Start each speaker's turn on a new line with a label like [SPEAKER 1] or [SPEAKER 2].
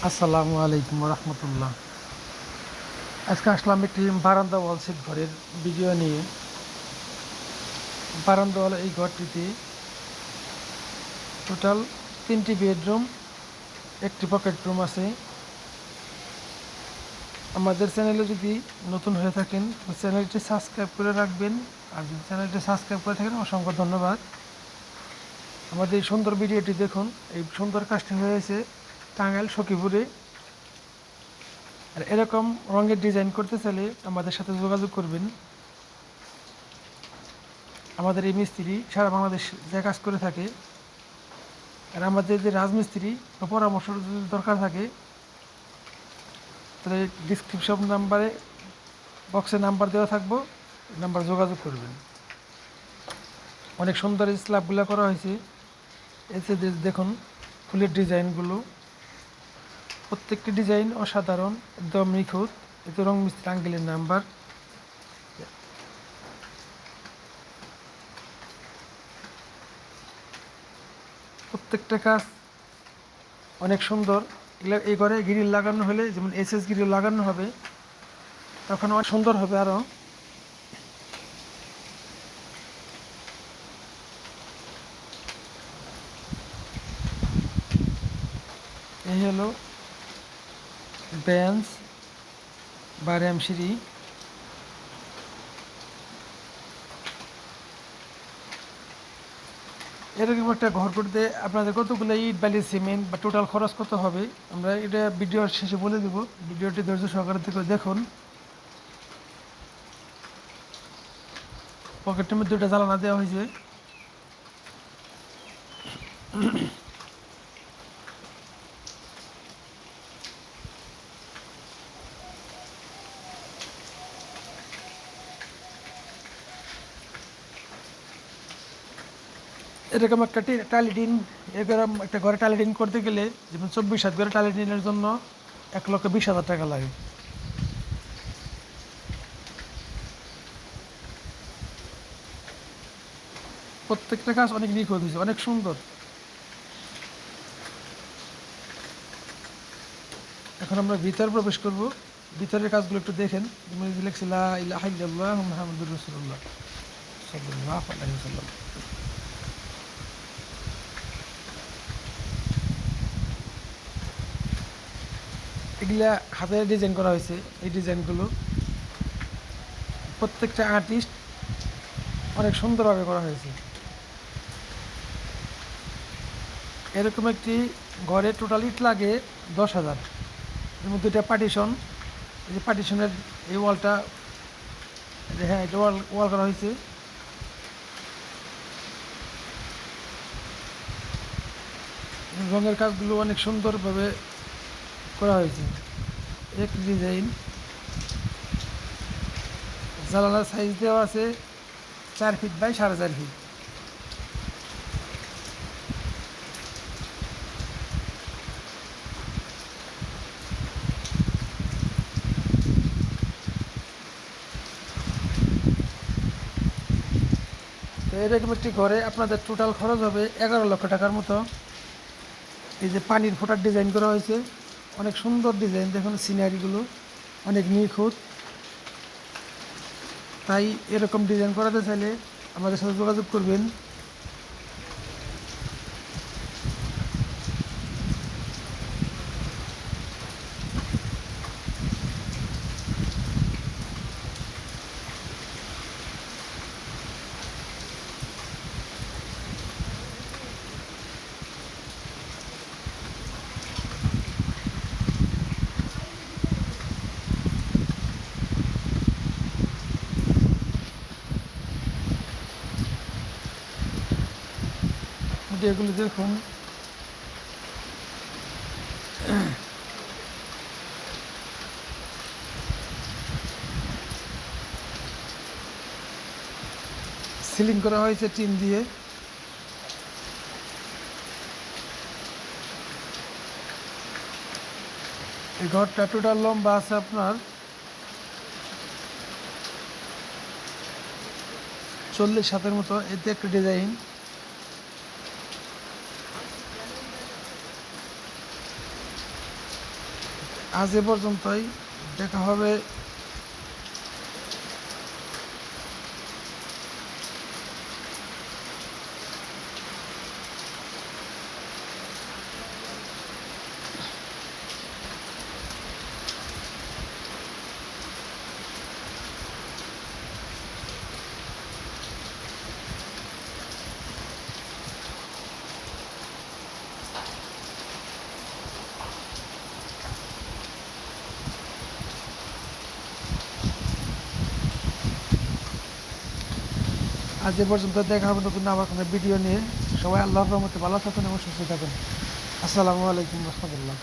[SPEAKER 1] আসসালামু আলাইকুম রহমতুল্লাহ। আজকে আসলাম একটি বারান্দা ওয়াল সেট ঘরের ভিডিও নিয়ে। বারান্দা ওয়াল এই ঘরটিতে টোটাল 3টি বেডরুম, একটি পকেট রুম আছে। আমাদের চ্যানেলে যদি নতুন হয়ে থাকেন তো চ্যানেলটি সাবস্ক্রাইব করে রাখবেন, আর যদি চ্যানেলটি সাবস্ক্রাইব করে থাকেন অসংখ্য ধন্যবাদ। আমাদের এই সুন্দর ভিডিওটি দেখুন। এই সুন্দর কাজটি হয়েছে টাঙ্গাইল সখীপুরে। আর এরকম রঙের ডিজাইন করতে চাইলে আমাদের সাথে যোগাযোগ করবেন। আমাদের এই মিস্ত্রি সারা বাংলাদেশ যে কাজ করে থাকে। আর আমাদের যে রাজমিস্ত্রি বা পরামর্শ যদি দরকার থাকে তাহলে ডিসক্রিপশন নাম্বারে বক্সে নাম্বার দেওয়া থাকবো, নাম্বার যোগাযোগ করবেন। অনেক সুন্দর এই স্ল্যাবগুলো করা হয়েছে। এসে দেখুন ফুলের ডিজাইনগুলো, প্রত্যেকটি ডিজাইন অসাধারণ, একদম নিখুঁত। এতে রং মিস্ত্রি আঙ্গেলের নাম্বার। প্রত্যেকটা কাজ অনেক সুন্দর। এই ঘরে গ্রিল লাগানো হলে, যেমন এসএস গ্রিল লাগানো হবে, তখন অনেক সুন্দর হবে আরও। এই হলো বেঞ্চ বা র্যামসিঁড়ি। এরকম একটা ঘর করতে আপনাদের কতগুলো ইট বালি সিমেন্ট বা টোটাল খরচ কত হবে আমরা এটা ভিডিওর শেষে বলে দেবো। ভিডিওটি ধৈর্য সহকারে থেকে দেখুন। পকেটের মধ্যে দুটো জ্বালানা দেওয়া হয়েছে। এরকম একটা টালিটিন, এরকম একটা ঘরে টালিটিন করতে গেলে, যেমন 24 হাত ঘরে টালিটিনের জন্য 1,20,000 টাকা লাগে। প্রত্যেকটা কাজ অনেক নিখুঁত হয়েছে, অনেক সুন্দর। এখন আমরা ভিতরে প্রবেশ করব। ভিতরের কাজগুলো একটু দেখেন। যেমন লিখছি লা ইলাহা ইল্লাল্লাহ মুহাম্মাদুর রাসূলুল্লাহ সাল্লাল্লাহু আলাইহি ওয়াসাল্লাম। এগুলা হাতে ডিজাইন করা হয়েছে। এই ডিজাইনগুলো প্রত্যেকটা আর্টিস্ট অনেক সুন্দরভাবে করা হয়েছে। এরকম একটি ঘরে টোটাল ইট লাগে 10,000। এর মধ্যে এটা পার্টিশন, এই যে পার্টিশনের এই ওয়ালটা, হ্যাঁ এটা ওয়াল ওয়াল করা হয়েছে। রঙের কাজগুলো অনেক সুন্দরভাবে করা হয়েছে। এক ডিজাইন জানালার সাইজ দেওয়া আছে 4 ফিট বাই 4.5 ফিট। তো এরকম একটি ঘরে আপনাদের টোটাল খরচ হবে 11 লক্ষ টাকার মতো। এই যে পানির ফোঁটার ডিজাইন করা হয়েছে, অনেক সুন্দর ডিজাইন। দেখুন সিনারিগুলো অনেক নিখুঁত। তাই এরকম ডিজাইন করাতে চাইলে আমাদের সাথে যোগাযোগ করবেন। এগুলো দেখুন, সিলিং করা হয়েছে টিন দিয়ে। এই ঘরটা টোটাল লম্বা আছে আপনার 40 হাতের মতো। এতে একটা ডিজাইন। আজ এ পর্যন্তই, দেখা হবে। আজ এ পর্যন্ত, দেখা হবে নতুন আবার কোনো ভিডিও নিয়ে। সবাই আল্লাহর রহমতে ভালো থাকুন এবং সুস্থ থাকুন। আসসালামু আলাইকুম রহমতুল্লাহ।